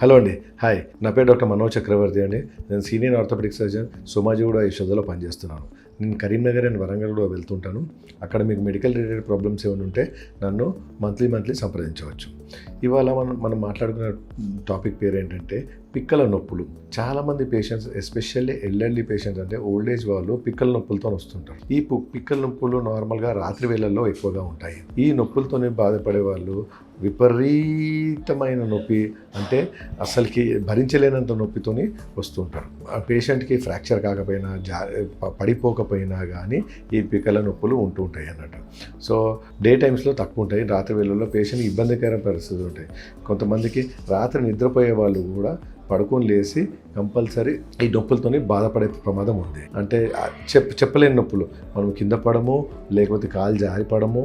Hello అండి, hi. నా పేరు డాక్టర్ మనోజ్ చక్రవర్తి అండి. నేను సీనియర్ ఆర్థోపెడిక్ సర్జన్ సోమాజిగూడ యశోదలో పనిచేస్తున్నాను. నేను కరీంనగర్ అండ్ వరంగల్ కూడా వెళ్తుంటాను. అక్కడ మీకు మెడికల్ రిలేటెడ్ ప్రాబ్లమ్స్ ఏమైనా ఉంటే నన్ను మంత్లీ సంప్రదించవచ్చు. ఇవాళ మనం మాట్లాడుకున్న టాపిక్ పేరు ఏంటంటే పిక్కల నొప్పులు. చాలామంది పేషెంట్స్, ఎస్పెషల్లీ ఎల్డర్లీ పేషెంట్స్ అంటే ఓల్డ్ ఏజ్ వాళ్ళు పిక్కల నొప్పులతో వస్తుంటారు. ఈ పిక్కల నొప్పులు నార్మల్గా రాత్రి వేళల్లో ఎక్కువగా ఉంటాయి. ఈ నొప్పులతోనే బాధపడే వాళ్ళు విపరీతమైన నొప్పి అంటే అసలుకి భరించలేనంత నొప్పితోని వస్తుంటారు. ఆ పేషెంట్కి ఫ్రాక్చర్ కాకపోయినా పడిపోకపోయినా కానీ ఈ పిక్కల నొప్పులు ఉంటూ ఉంటాయి అన్నట్టు. సో డే టైమ్స్లో తక్కువ ఉంటాయి, రాత్రి వేళల్లో పేషెంట్కి ఇబ్బందికర పరిస్థితులు ఉంటాయి. కొంతమందికి రాత్రి నిద్రపోయే వాళ్ళు కూడా పడుకొని లేచి కంపల్సరీ ఈ నొప్పులతోని బాధపడే ప్రమాదం ఉంది. అంటే చెప్పలేని నొప్పులు, మనం కింద పడము, లేకపోతే కాలు జారిపడము,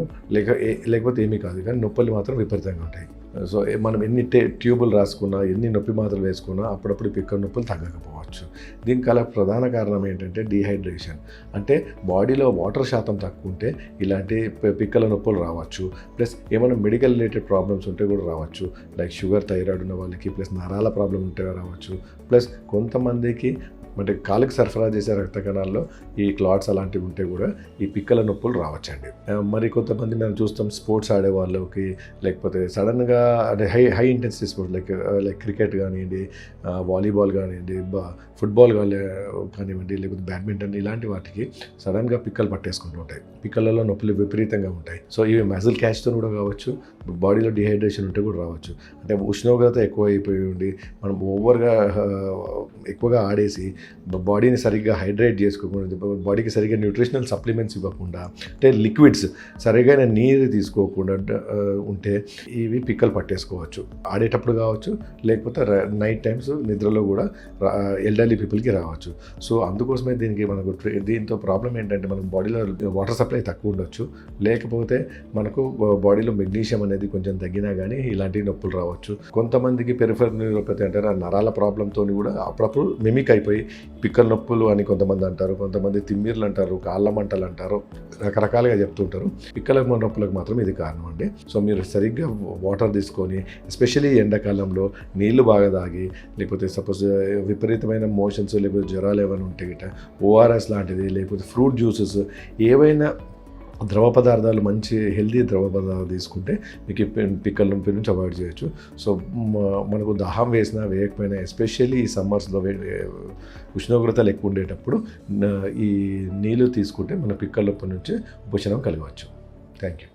లేకపోతే ఏమీ కాదు, కానీ నొప్పులు మాత్రం విపరీతంగా ఉంటాయి. సో మనం ఎన్ని ట్యూబులు రాసుకున్నా, ఎన్ని నొప్పి మాత్రలు వేసుకున్నా అప్పుడప్పుడు పిక్కల నొప్పులు తగ్గకపోవచ్చు. దీనికి గల ప్రధాన కారణం ఏంటంటే డీహైడ్రేషన్. అంటే బాడీలో వాటర్ శాతం తక్కువ ఉంటే ఇలాంటి పిక్కల నొప్పులు రావచ్చు. ప్లస్ ఏమైనా మెడికల్ రిలేటెడ్ ప్రాబ్లమ్స్ ఉంటే కూడా రావచ్చు. లైక్ షుగర్, థైరాయిడ్ ఉన్న వాళ్ళకి, ప్లస్ నరాల ప్రాబ్లం ఉంటే రావచ్చు. ప్లస్ కొంతమందికి అంటే కాలుకి సరఫరా చేసే రక్త కణాల్లో ఈ క్లాట్స్ అలాంటివి ఉంటే కూడా ఈ పిక్కల నొప్పులు రావచ్చండి. మరి కొంతమంది మనం చూస్తాం స్పోర్ట్స్ ఆడే వాళ్ళకి, లేకపోతే సడన్గా అంటే high intensity sports like cricket కానివ్వండి, వాలీబాల్ కానివ్వండి, ఫుట్బాల్ కానివ్వండి, లేకపోతే బ్యాడ్మింటన్, ఇలాంటి వాటికి సడన్గా పిక్కలు పట్టేసుకుంటూ ఉంటాయి. పిక్కలలో నొప్పులు విపరీతంగా ఉంటాయి. సో ఇవి మజిల్ క్యాచ్తో కూడా కావచ్చు, బాడీలో డిహైడ్రేషన్ ఉంటే కూడా రావచ్చు. అంటే ఉష్ణోగ్రత ఎక్కువ అయిపోయి ఉండి మనం ఓవర్గా ఎక్కువగా ఆడేసి బాడీని సరిగ్గా హైడ్రేట్ చేసుకోకుండా, బాడీకి సరిగ్గా న్యూట్రిషనల్ సప్లిమెంట్స్ ఇవ్వకుండా, అంటే లిక్విడ్స్ సరిగ్గా నీరు తీసుకోకుండా ఉంటే ఇవి పిక్కలు పట్టేసుకోవచ్చు. ఆడేటప్పుడు కావచ్చు, లేకపోతే నైట్ టైమ్స్ నిద్రలో కూడా ఎల్డర్లీ పీపుల్కి రావచ్చు. సో అందుకోసమే దీంతో ప్రాబ్లం ఏంటంటే మనకు బాడీలో వాటర్ సప్లై తక్కువ ఉండొచ్చు, లేకపోతే మనకు బాడీలో మెగ్నీషియం అనేది కొంచెం తగ్గినా కానీ ఇలాంటి నొప్పులు రావచ్చు. కొంతమందికి పెరిఫెరల్ న్యూరోపతి అంటారు, ఆ నరాల ప్రాబ్లంతో కూడా అప్పుడప్పుడు మిమిక్ అయిపోయి పిక్కల నొప్పులు అని కొంతమంది అంటారు, కొంతమంది తిమ్మిర్లు అంటారు, కాళ్ళ మంటలు అంటారు, రకరకాలుగా చెప్తుంటారు. పిక్కల నొప్పులకు మాత్రం ఇది కారణం అండి. సో మీరు సరిగ్గా వాటర్ తీసుకొని, ఎస్పెషల్లీ ఎండాకాలంలో నీళ్లు బాగా తాగి, లేకపోతే సపోజ్ విపరీతమైన మోషన్స్, లేకపోతే జ్వరాలు ఏమైనా ఉంటే గిట్ట ఓఆర్ఎస్ లాంటిది, లేకపోతే ఫ్రూట్ జ్యూసెస్, ఏవైనా ద్రవ పదార్థాలు, మంచి హెల్తీ ద్రవ పదార్థాలు తీసుకుంటే మీకు పిక్కల నొప్పి నుంచి అవాయిడ్ చేయొచ్చు. సో మనకు దాహం వేసినా వేయకపోయినా, ఎస్పెషల్లీ ఈ సమ్మర్స్లో ఉష్ణోగ్రతలు ఎక్కువ ఉండేటప్పుడు ఈ నీళ్ళు తీసుకుంటే మన పిక్కల నొప్పి నుంచి ఉపశమనం కలగవచ్చు. Thank you.